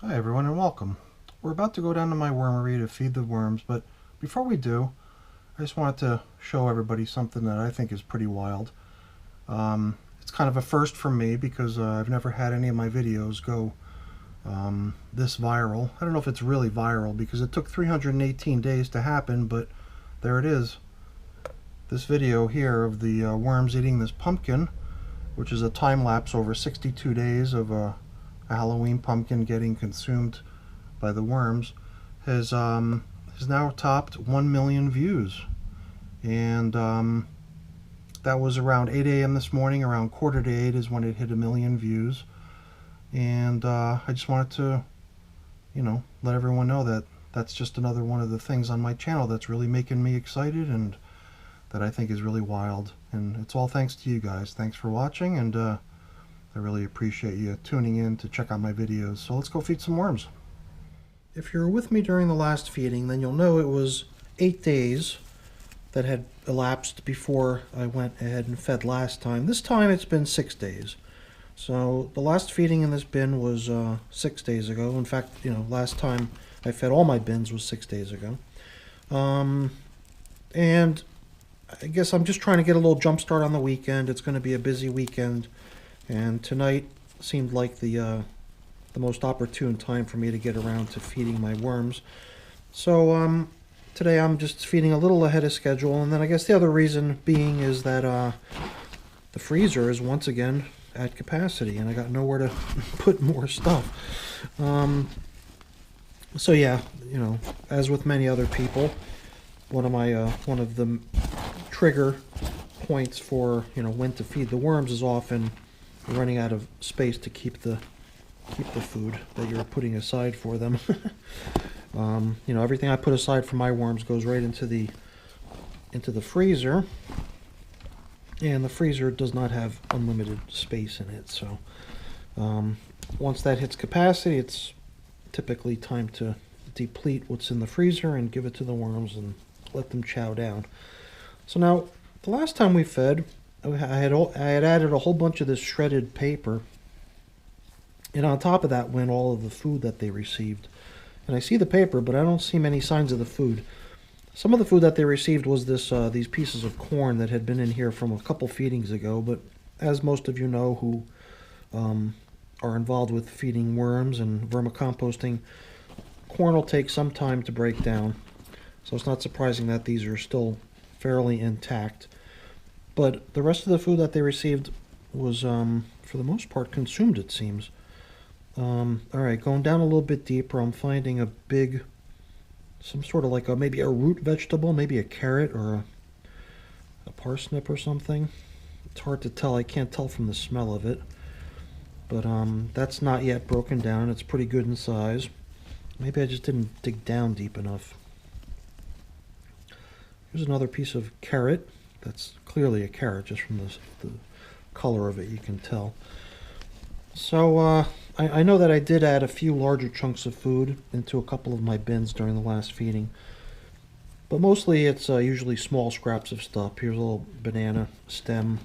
Hi everyone and welcome. We're about to go down to my wormery to feed the worms, but before we do, I just wanted to show everybody something that I think is pretty wild. It's kind of a first for me because I've never had any of my videos go this viral. I don't know if it's really viral because it took 318 days to happen, but there it is. This video here of the worms eating this pumpkin, which is a time lapse over 62 days of a Halloween pumpkin getting consumed by the worms, has now topped 1 million views. And that was around 8 a.m. this morning. Around quarter to 8 is when it hit 1 million views. And I just wanted to, let everyone know that that's just another one of the things on my channel that's really making me excited and that I think is really wild. And it's all thanks to you guys. Thanks for watching, and I really appreciate you tuning in to check out my videos. So let's go feed some worms. If you're with me during the last feeding, then you'll know it was 8 days that had elapsed before I went ahead and fed last time. This time it's been 6 days. So the last feeding in this bin was 6 days ago. In fact, last time I fed all my bins was 6 days ago. And I guess I'm just trying to get a little jump start on the weekend. It's going to be a busy weekend. And tonight seemed like the most opportune time for me to get around to feeding my worms. So today I'm just feeding a little ahead of schedule, and then I guess the other reason being is that the freezer is once again at capacity, and I got nowhere to put more stuff. So yeah, as with many other people, one of the trigger points for when to feed the worms is often running out of space to keep the food that you're putting aside for them. Everything I put aside for my worms goes right into the freezer, and the freezer does not have unlimited space in it. So once that hits capacity, it's typically time to deplete what's in the freezer and give it to the worms and let them chow down. So now, the last time we fed, I had added a whole bunch of this shredded paper, and on top of that went all of the food that they received. And I see the paper, but I don't see many signs of the food. Some of the food that they received was these pieces of corn that had been in here from a couple feedings ago, but as most of you know who are involved with feeding worms and vermicomposting, corn will take some time to break down. So it's not surprising that these are still fairly intact. But the rest of the food that they received was, for the most part, consumed, it seems. Alright, going down a little bit deeper, I'm finding some sort of like maybe a root vegetable, maybe a carrot or a parsnip or something. It's hard to tell, I can't tell from the smell of it. But that's not yet broken down, it's pretty good in size. Maybe I just didn't dig down deep enough. Here's another piece of carrot. That's clearly a carrot, just from the color of it, you can tell. So I know that I did add a few larger chunks of food into a couple of my bins during the last feeding. But mostly it's usually small scraps of stuff. Here's a little banana stem.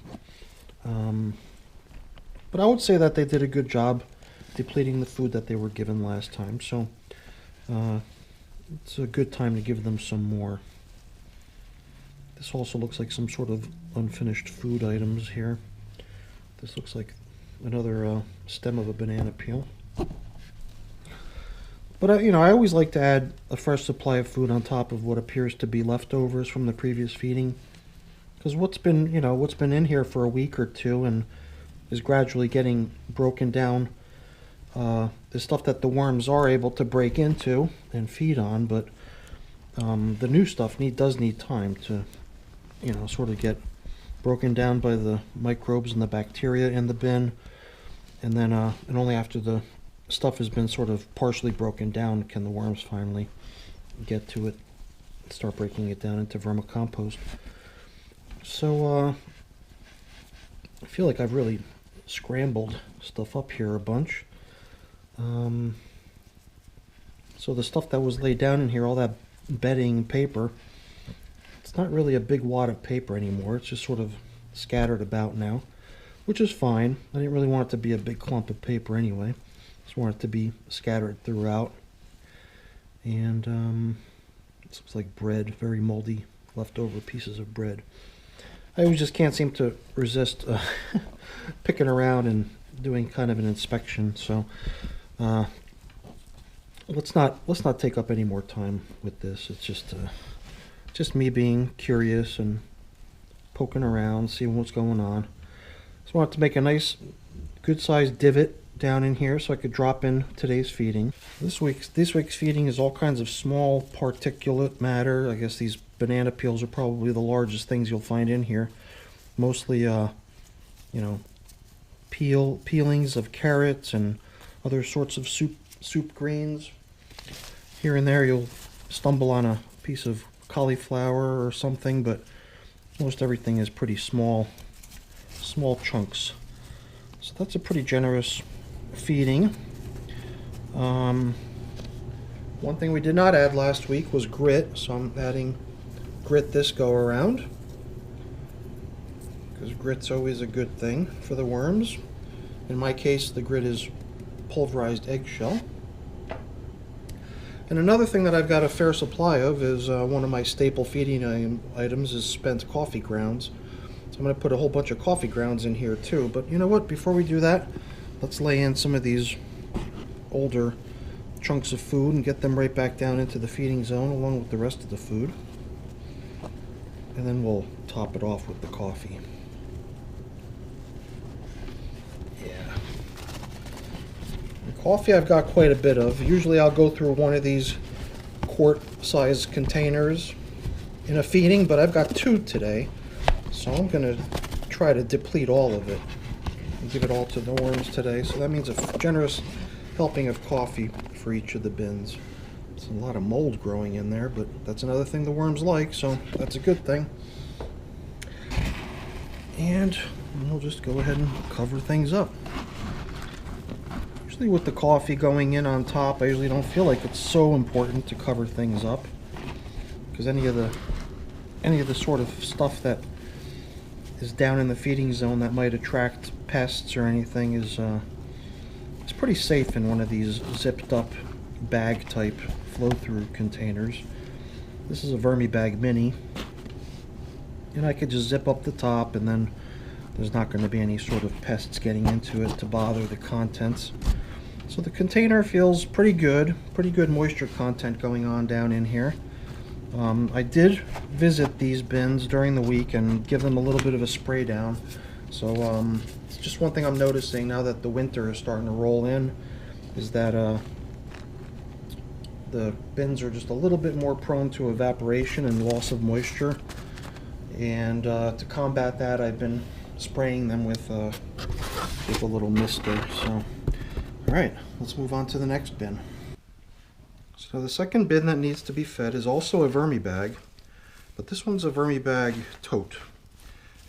But I would say that they did a good job depleting the food that they were given last time. So it's a good time to give them some more. This also looks like some sort of unfinished food items here. This looks like another stem of a banana peel. But I always like to add a fresh supply of food on top of what appears to be leftovers from the previous feeding, because what's been in here for a week or two and is gradually getting broken down is stuff that the worms are able to break into and feed on, but the new stuff does need time to sort of get broken down by the microbes and the bacteria in the bin, and then and only after the stuff has been sort of partially broken down can the worms finally get to it and start breaking it down into vermicompost. So I feel like I've really scrambled stuff up here a bunch. So the stuff that was laid down in here, all that bedding paper, it's not really a big wad of paper anymore. It's just sort of scattered about now, which is fine. I didn't really want it to be a big clump of paper anyway. Just want it to be scattered throughout. And this looks like bread, very moldy, leftover pieces of bread. I always just can't seem to resist picking around and doing kind of an inspection. So let's not take up any more time with this. It's just me being curious and poking around, seeing what's going on. Just wanted to make a nice, good-sized divot down in here so I could drop in today's feeding. This week's feeding is all kinds of small particulate matter. I guess these banana peels are probably the largest things you'll find in here. Mostly, you know, peelings of carrots and other sorts of soup greens. Here and there you'll stumble on a piece of cauliflower or something, but most everything is pretty small chunks. So that's a pretty generous feeding. One thing we did not add last week was grit, so I'm adding grit this go around, because grit's always a good thing for the worms. In my case, the grit is pulverized eggshell. And another thing that I've got a fair supply of is one of my staple feeding items is spent coffee grounds. So I'm going to put a whole bunch of coffee grounds in here too. But you know what? Before we do that, let's lay in some of these older chunks of food and get them right back down into the feeding zone along with the rest of the food. And then we'll top it off with the coffee. Yeah. And coffee I've got quite a bit of. Usually I'll go through one of these quart-sized containers in a feeding, but I've got 2 today. So I'm going to try to deplete all of it and give it all to the worms today. So that means a generous helping of coffee for each of the bins. There's a lot of mold growing in there, but that's another thing the worms like, so that's a good thing. And we'll just go ahead and cover things up. Usually with the coffee going in on top, I usually don't feel like it's so important to cover things up, because any of the sort of stuff that is down in the feeding zone that might attract pests or anything is it's pretty safe in one of these zipped up bag type flow-through containers. This is a Vermibag Mini, and I could just zip up the top and then there's not going to be any sort of pests getting into it to bother the contents. So the container feels pretty good moisture content going on down in here. I did visit these bins during the week and give them a little bit of a spray down. So it's just one thing I'm noticing now that the winter is starting to roll in, is that the bins are just a little bit more prone to evaporation and loss of moisture. And to combat that, I've been spraying them with a little mister. So, all right, let's move on to the next bin. So the second bin that needs to be fed is also a Vermibag, but this one's a Vermibag tote.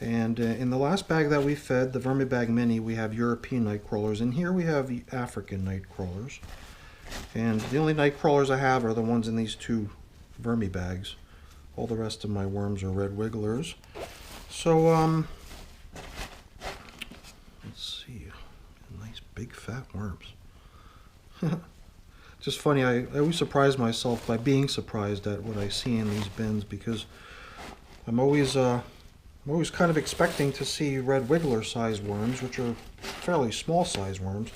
And in the last bag that we fed, the Vermibag Mini, we have European nightcrawlers. And here we have African nightcrawlers. And the only nightcrawlers I have are the ones in these 2 Vermibags. All the rest of my worms are red wigglers. So, let's see. Nice big fat worms. Just funny, I always surprise myself by being surprised at what I see in these bins, because I'm always kind of expecting to see red wiggler sized worms, which are fairly small sized worms.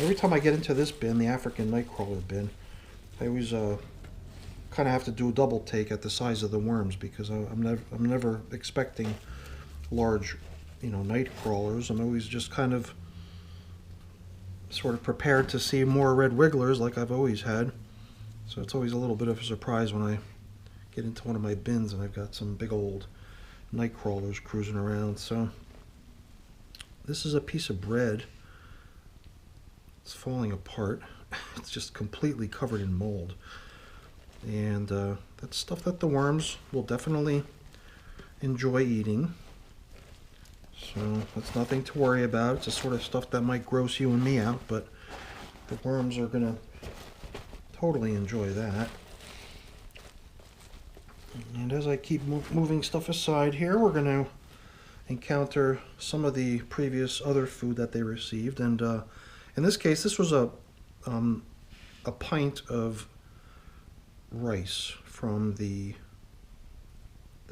Every time I get into this bin, the African nightcrawler bin, I always kind of have to do a double take at the size of the worms, because I'm never expecting large, night crawlers. I'm always just kind of sort of prepared to see more red wigglers like I've always had. So it's always a little bit of a surprise when I get into one of my bins and I've got some big old night crawlers cruising around. So this is a piece of bread. It's falling apart. It's just completely covered in mold. And that's stuff that the worms will definitely enjoy eating. So that's nothing to worry about. It's the sort of stuff that might gross you and me out, but the worms are going to totally enjoy that. And as I keep moving stuff aside here, we're going to encounter some of the previous other food that they received. And in this case, this was a a pint of rice from the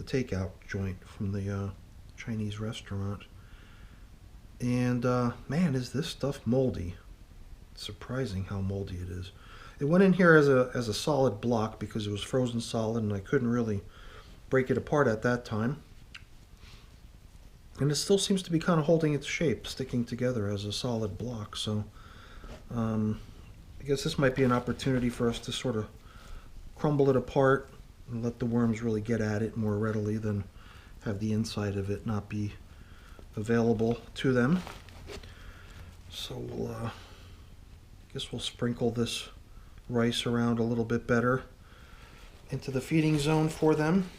takeout joint from the Chinese restaurant. And man, is this stuff moldy. It's surprising how moldy it is. It went in here as a solid block because it was frozen solid and I couldn't really break it apart at that time. And it still seems to be kind of holding its shape, sticking together as a solid block. So I guess this might be an opportunity for us to sort of crumble it apart and let the worms really get at it more readily than have the inside of it not be available to them. So I guess we'll sprinkle this rice around a little bit better into the feeding zone for them.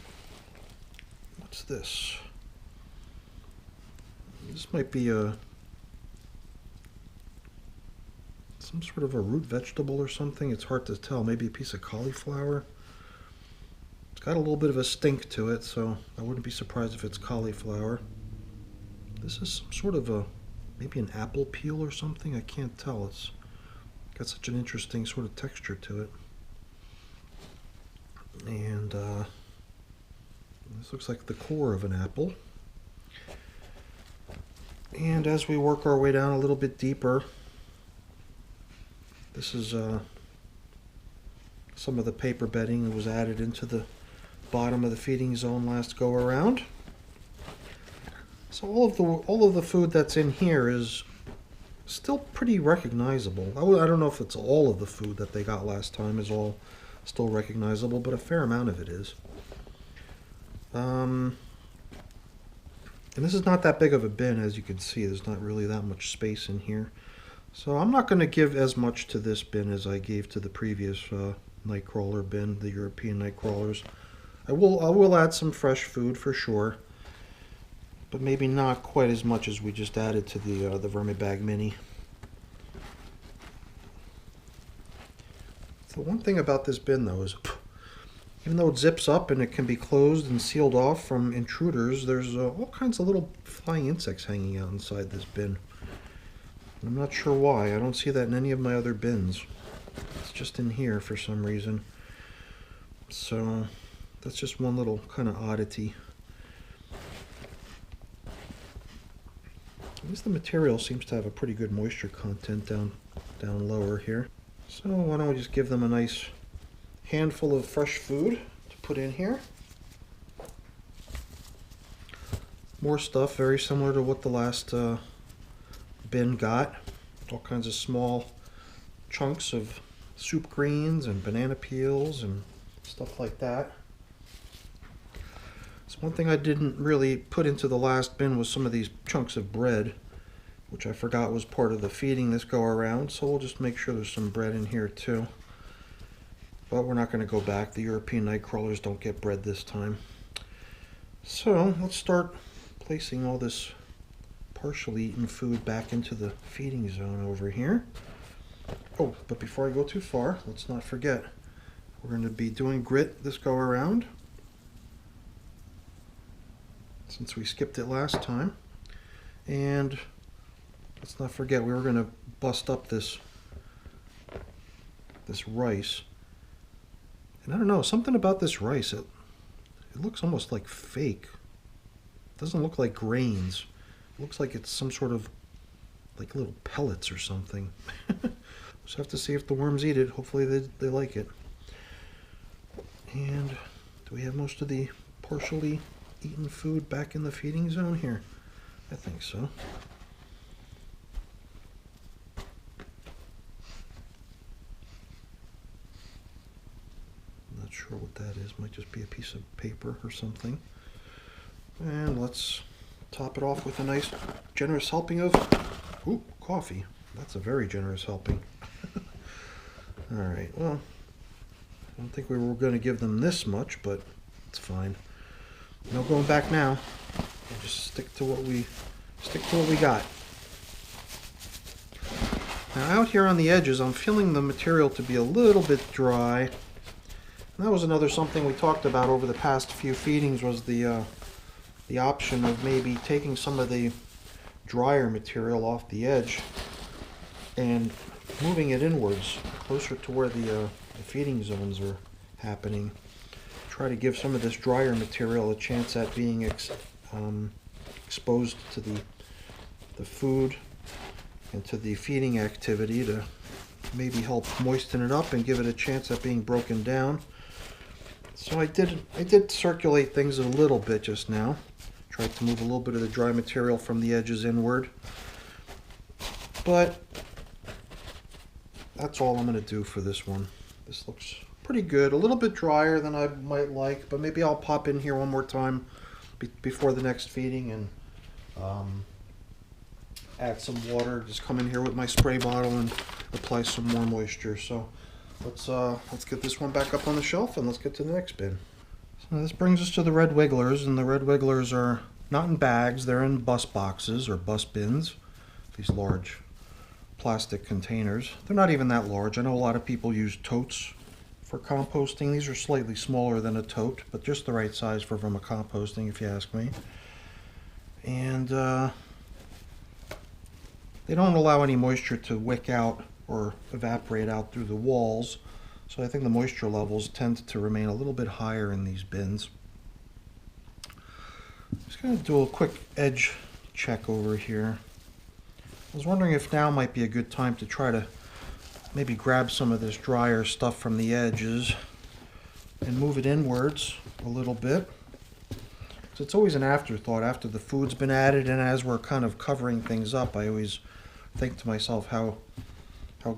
What's this? This might be some sort of a root vegetable or something. It's hard to tell. Maybe a piece of cauliflower. It's got a little bit of a stink to it, so I wouldn't be surprised if it's cauliflower. This is some sort of maybe an apple peel or something. I can't tell. It's got such an interesting sort of texture to it. And this looks like the core of an apple. And as we work our way down a little bit deeper, this is some of the paper bedding that was added into the bottom of the feeding zone last go around. So all of the food that's in here is still pretty recognizable. I don't know if it's all of the food that they got last time is all still recognizable, but a fair amount of it is. And this is not that big of a bin, as you can see. There's not really that much space in here. So I'm not going to give as much to this bin as I gave to the previous nightcrawler bin, the European nightcrawlers. I will add some fresh food for sure, but maybe not quite as much as we just added to the Vermibag Mini. The one thing about this bin though is, even though it zips up and it can be closed and sealed off from intruders, there's all kinds of little flying insects hanging out inside this bin. I'm not sure why. I don't see that in any of my other bins. It's just in here for some reason. So that's just one little kind of oddity. At least the material seems to have a pretty good moisture content down lower here. So why don't we just give them a nice handful of fresh food to put in here. More stuff very similar to what the last bin got. All kinds of small chunks of soup greens and banana peels and stuff like that. So one thing I didn't really put into the last bin was some of these chunks of bread, which I forgot was part of the feeding this go around, so we'll just make sure there's some bread in here too. But we're not going to go back. The European nightcrawlers don't get bread this time. So let's start placing all this partially eaten food back into the feeding zone over here. Oh, but before I go too far, let's not forget, we're going to be doing grit this go around, since we skipped it last time. And let's not forget, we were going to bust up this rice. And I don't know, something about this rice, it looks almost like fake. It doesn't look like grains. It looks like it's some sort of like little pellets or something. Just have to see if the worms eat it. Hopefully they like it. And do we have most of the partially eaten food back in the feeding zone here? I think so. Not sure what that is. Might just be a piece of paper or something. And let's top it off with a nice generous helping of coffee. That's a very generous helping. Alright, well, I don't think we were going to give them this much, but it's fine. No going back now. We'll just stick to what we got. Now out here on the edges, I'm feeling the material to be a little bit dry. And that was another something we talked about over the past few feedings, was the option of maybe taking some of the drier material off the edge and moving it inwards, closer to where the feeding zones are happening. Try to give some of this drier material a chance at being exposed to the food and to the feeding activity to maybe help moisten it up and give it a chance at being broken down. So I did circulate things a little bit just now. Tried to move a little bit of the dry material from the edges inward. But that's all I'm going to do for this one. This looks pretty good. A little bit drier than I might like, but maybe I'll pop in here one more time before the next feeding and add some water. Just come in here with my spray bottle and apply some more moisture. So let's get this one back up on the shelf and let's get to the next bin. So this brings us to the red wigglers, and the red wigglers are not in bags, they're in bus boxes or bus bins, these large plastic containers. They're not even that large. I know a lot of people use totes for composting. These are slightly smaller than a tote, but just the right size for vermicomposting if you ask me. And they don't allow any moisture to wick out or evaporate out through the walls, so I think the moisture levels tend to remain a little bit higher in these bins. Just going to do a quick edge check over here. I was wondering if now might be a good time to try to maybe grab some of this drier stuff from the edges and move it inwards a little bit. So it's always an afterthought after the food's been added, and as we're kind of covering things up, I always think to myself how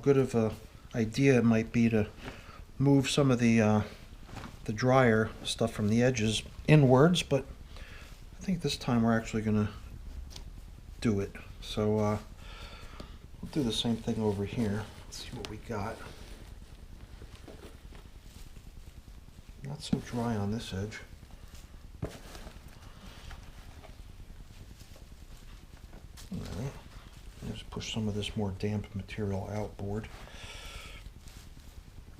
good of a idea it might be to move some of the drier stuff from the edges inwards, but I think this time we're actually going to do it. So we'll do the same thing over here. Let's see what we got. Not so dry on this edge. Alright, just push some of this more damp material outboard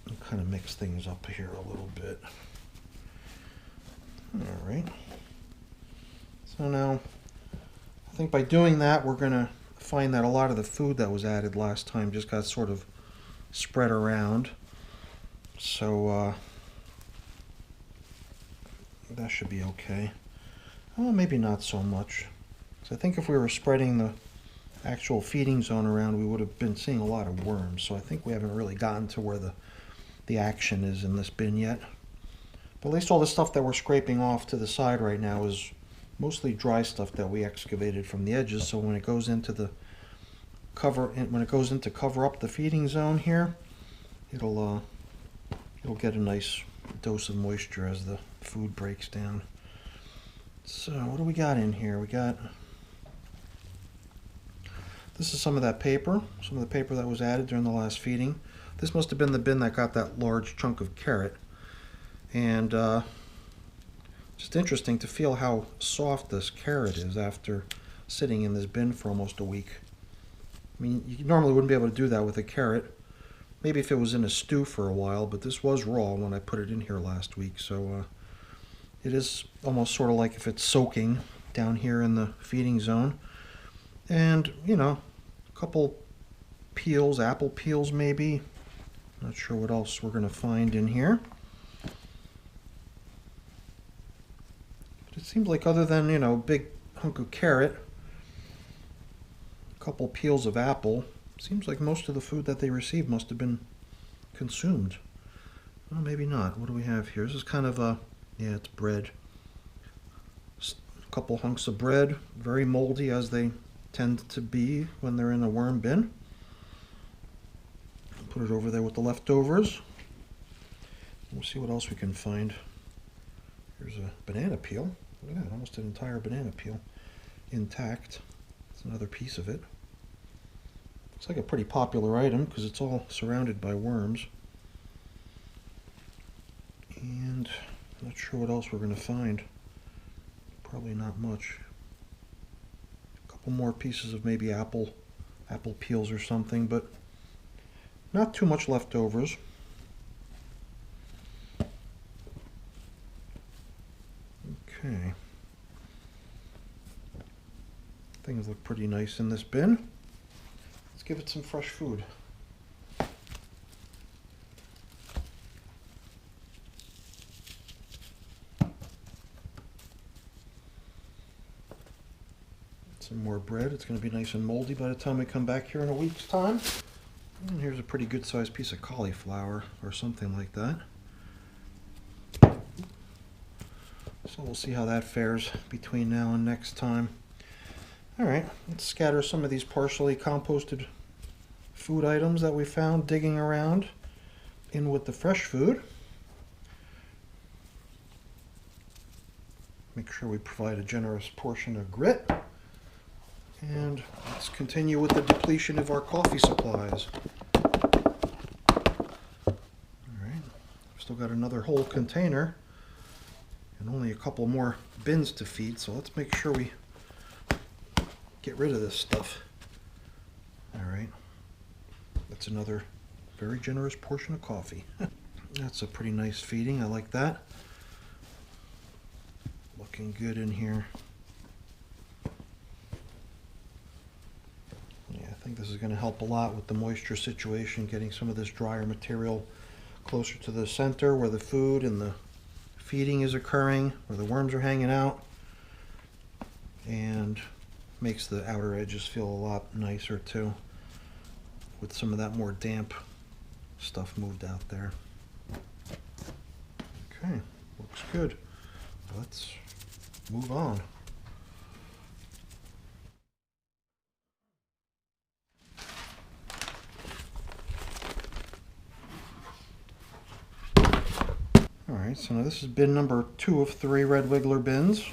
and kind of mix things up here a little bit. Alright, so now I think by doing that we're going to find that a lot of the food that was added last time just got sort of spread around. So that should be okay. Well, maybe not so much. So I think if we were spreading the actual feeding zone around, we would have been seeing a lot of worms. So I think we haven't really gotten to where the action is in this bin yet. But at least all the stuff that we're scraping off to the side right now is mostly dry stuff that we excavated from the edges. So when it goes into the cover up the feeding zone here, it'll get a nice dose of moisture as the food breaks down. So what do we got in here? This is some of that paper, some of the paper that was added during the last feeding. This must have been the bin that got that large chunk of carrot. And just interesting to feel how soft this carrot is after sitting in this bin for almost a week. I mean, you normally wouldn't be able to do that with a carrot. Maybe if it was in a stew for a while, but this was raw when I put it in here last week. So it is almost sort of like if it's soaking down here in the feeding zone. And, you know, a couple peels, apple peels maybe. Not sure what else we're going to find in here. But it seems like other than, you know, big hunk of carrot, a couple peels of apple, seems like most of the food that they received must have been consumed. Well, maybe not. What do we have here? This is kind of a, yeah, it's bread. A couple hunks of bread, very moldy as they tend to be when they're in a worm bin. Put it over there with the leftovers. We'll see what else we can find. Here's a banana peel. Look at that, almost an entire banana peel intact. It's another piece of it. Looks like a pretty popular item because it's all surrounded by worms. And I'm not sure what else we're going to find. Probably not much. A couple more pieces of maybe apple peels or something, but not too much leftovers. Okay. Things look pretty nice in this bin. Let's give it some fresh food. our bread. It's going to be nice and moldy by the time we come back here in a week's time. And here's a pretty good sized piece of cauliflower or something like that. So we'll see how that fares between now and next time. Alright, let's scatter some of these partially composted food items that we found digging around in with the fresh food. Make sure we provide a generous portion of grit. And let's continue with the depletion of our coffee supplies. Alright, still got another whole container and only a couple more bins to feed, so let's make sure we get rid of this stuff. Alright, that's another very generous portion of coffee. That's a pretty nice feeding, I like that. Looking good in here. Yeah, I think this is going to help a lot with the moisture situation, getting some of this drier material closer to the center where the food and the feeding is occurring, where the worms are hanging out, and makes the outer edges feel a lot nicer too, with some of that more damp stuff moved out there. Okay, looks good. Let's move on. Alright, so now this is bin number 2 of 3 red wiggler bins.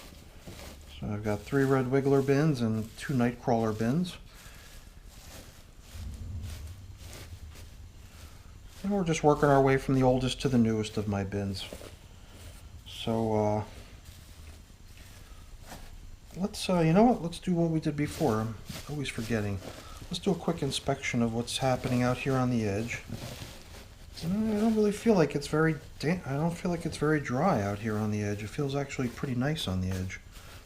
So I've got 3 red wiggler bins and 2 nightcrawler bins. And we're just working our way from the oldest to the newest of my bins. So, let's, you know what, let's do what we did before. I'm always forgetting. Let's do a quick inspection of what's happening out here on the edge. I don't really feel like it's very I don't feel like it's very dry out here on the edge. It feels actually pretty nice on the edge.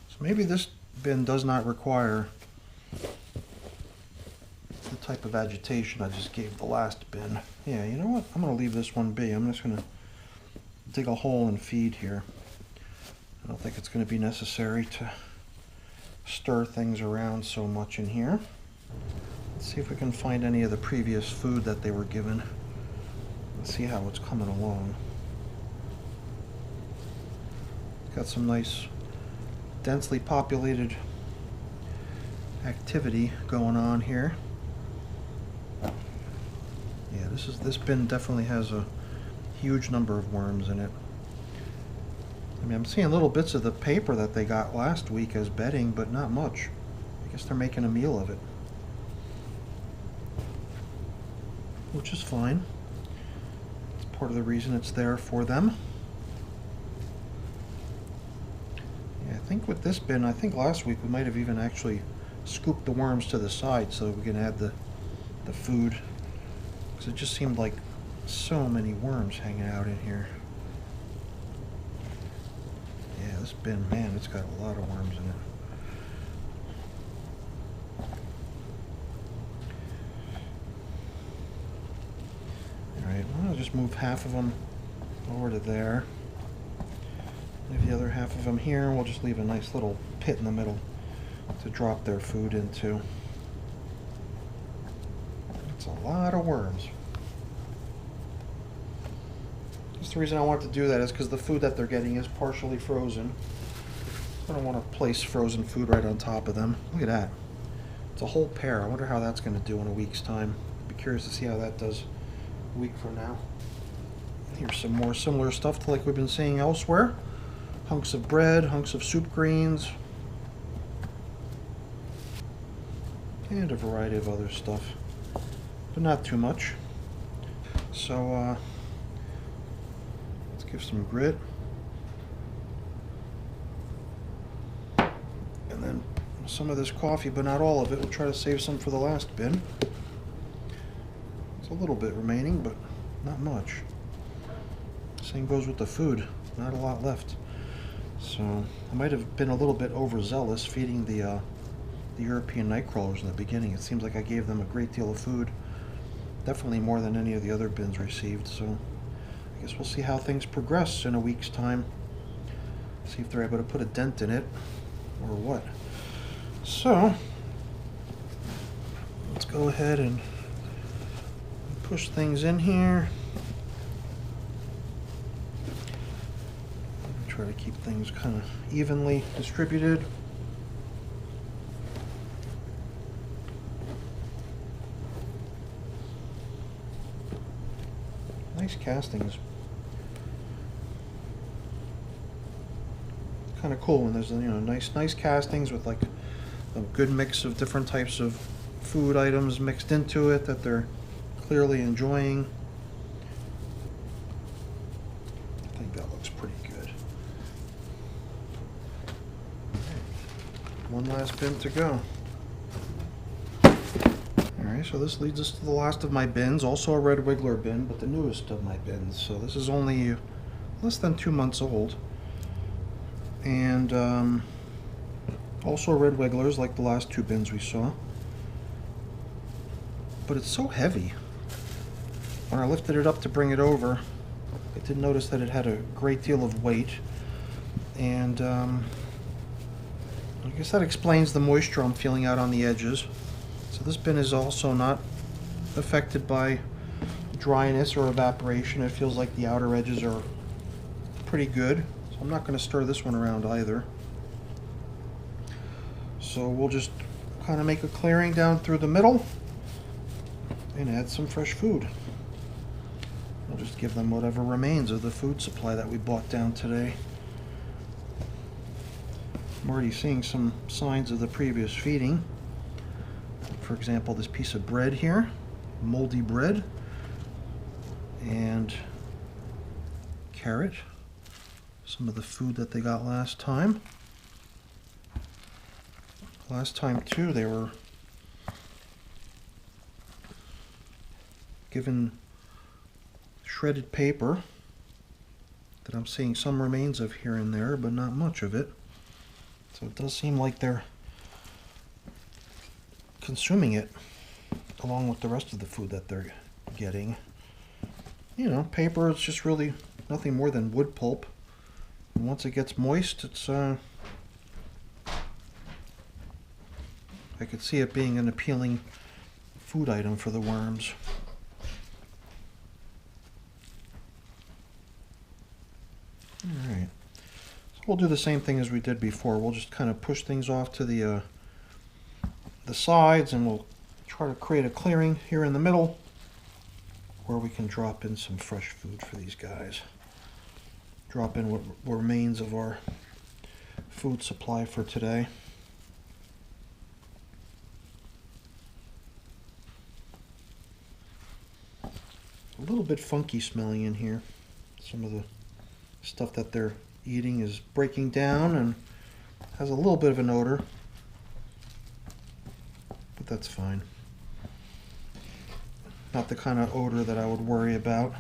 So maybe this bin does not require the type of agitation I just gave the last bin. Yeah, you know what? I'm going to leave this one be. I'm just going to dig a hole and feed here. I don't think it's going to be necessary to stir things around so much in here. Let's see if we can find any of the previous food that they were given. Let's see how it's coming along. Got some nice densely populated activity going on here. Yeah, this bin definitely has a huge number of worms in it. I mean, I'm seeing little bits of the paper that they got last week as bedding, but not much. I guess they're making a meal of it, which is fine. It's part of the reason it's there for them. Yeah, I think with this bin, I think last week we might have even actually scooped the worms to the side so we can add the food, because it just seemed like so many worms hanging out in here. Yeah, this bin, man, it's got a lot of worms in it. Alright, well, I'll just move half of them over to there. Leave the other half of them here, and we'll just leave a nice little pit in the middle to drop their food into. It's a lot of worms. Just the reason I want to do that is because the food that they're getting is partially frozen. I don't want to place frozen food right on top of them. Look at that. It's a whole pair. I wonder how that's going to do in a week's time. I'd be curious to see how that does a week from now. Here's some more similar stuff to like we've been seeing elsewhere. Hunks of bread, hunks of soup greens, and a variety of other stuff, but not too much. So let's give some grit, and then some of this coffee, but not all of it. We'll try to save some for the last bin. It's a little bit remaining, but not much. Same goes with the food, not a lot left. So I might have been a little bit overzealous feeding the European nightcrawlers in the beginning. It seems like I gave them a great deal of food, definitely more than any of the other bins received. So I guess we'll see how things progress in a week's time. See if they're able to put a dent in it or what. So go ahead and push things in here. Try to keep things kind of evenly distributed. Nice castings. Kind of cool when there's, you know, nice castings with like a good mix of different types of food items mixed into it that they're clearly enjoying. I think that looks pretty good. One last bin to go. Alright, so this leads us to the last of my bins, also a red wiggler bin, but the newest of my bins. So this is only less than 2 months old. And also red wigglers like the last two bins we saw. But it's so heavy. When I lifted it up to bring it over, I did notice that it had a great deal of weight. And I guess that explains the moisture I'm feeling out on the edges. So this bin is also not affected by dryness or evaporation. It feels like the outer edges are pretty good. So I'm not going to stir this one around either. So we'll just kind of make a clearing down through the middle and add some fresh food. We'll just give them whatever remains of the food supply that we bought down today. I'm already seeing some signs of the previous feeding. For example, this piece of bread here, moldy bread, and carrot, some of the food that they got last time. Last time too, they were given shredded paper that I'm seeing some remains of here and there, but not much of it. So it does seem like they're consuming it along with the rest of the food that they're getting. You know, paper is just really nothing more than wood pulp. And once it gets moist, it's I could see it being an appealing food item for the worms. Alright, so we'll do the same thing as we did before. We'll just kind of push things off to the sides, and we'll try to create a clearing here in the middle where we can drop in some fresh food for these guys. Drop in what remains of our food supply for today. A little bit funky smelling in here. Some of the stuff that they're eating is breaking down and has a little bit of an odor. But that's fine. Not the kind of odor that I would worry about.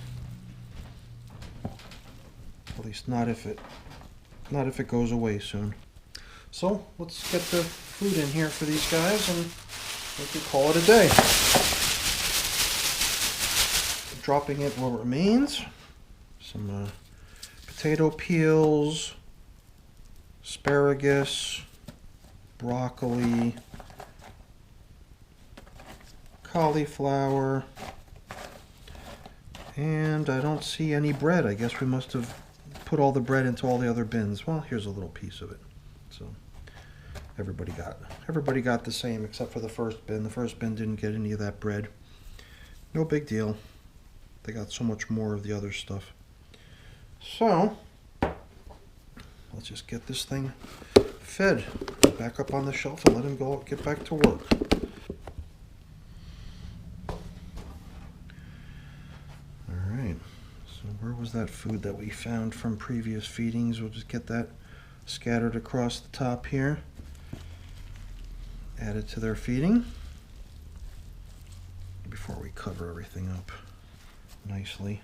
At least not if it goes away soon. So let's get the food in here for these guys and we can call it a day. Dropping it what remains. Some potato peels, asparagus, broccoli, cauliflower, and I don't see any bread. I guess we must have put all the bread into all the other bins. Well, here's a little piece of it. So everybody got the same except for the first bin. The first bin didn't get any of that bread. No big deal. They got so much more of the other stuff. So let's just get this thing fed back up on the shelf and let him go get back to work. Alright, so where was that food that we found from previous feedings? We'll just get that scattered across the top here. Add it to their feeding before we cover everything up nicely.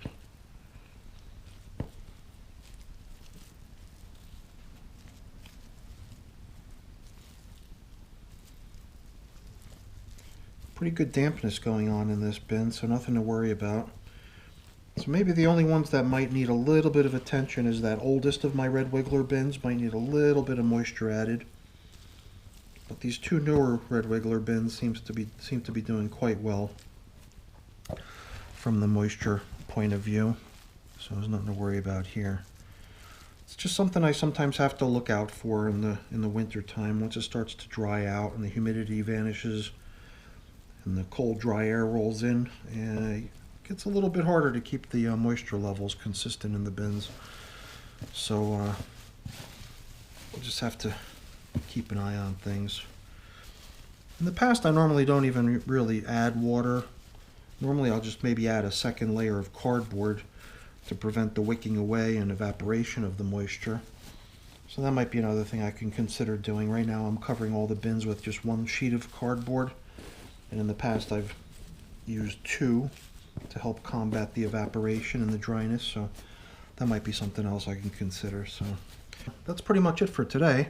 Pretty good dampness going on in this bin, so nothing to worry about. So maybe the only ones that might need a little bit of attention is that oldest of my red wiggler bins. Might need a little bit of moisture added. But these two newer red wiggler bins seem to be doing quite well from the moisture point of view. So there's nothing to worry about here. It's just something I sometimes have to look out for in the winter time. Once it starts to dry out and the humidity vanishes and the cold dry air rolls in, and it gets a little bit harder to keep the moisture levels consistent in the bins. So we'll just have to keep an eye on things. In the past, I normally don't even really add water. Normally I'll just maybe add a second layer of cardboard to prevent the wicking away and evaporation of the moisture. So that might be another thing I can consider doing. Right now I'm covering all the bins with just one sheet of cardboard, and in the past I've used two to help combat the evaporation and the dryness, so that might be something else I can consider. So that's pretty much it for today.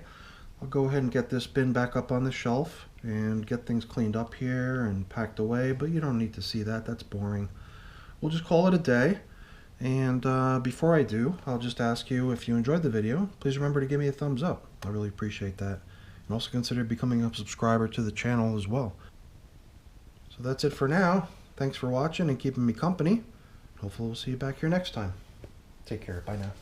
I'll go ahead and get this bin back up on the shelf and get things cleaned up here and packed away, but you don't need to see that. That's boring. We'll just call it a day. And before I do, I'll just ask you, if you enjoyed the video, please remember to give me a thumbs up. I really appreciate that. And also consider becoming a subscriber to the channel as well. So that's it for now. Thanks for watching and keeping me company. Hopefully we'll see you back here next time. Take care. Bye now.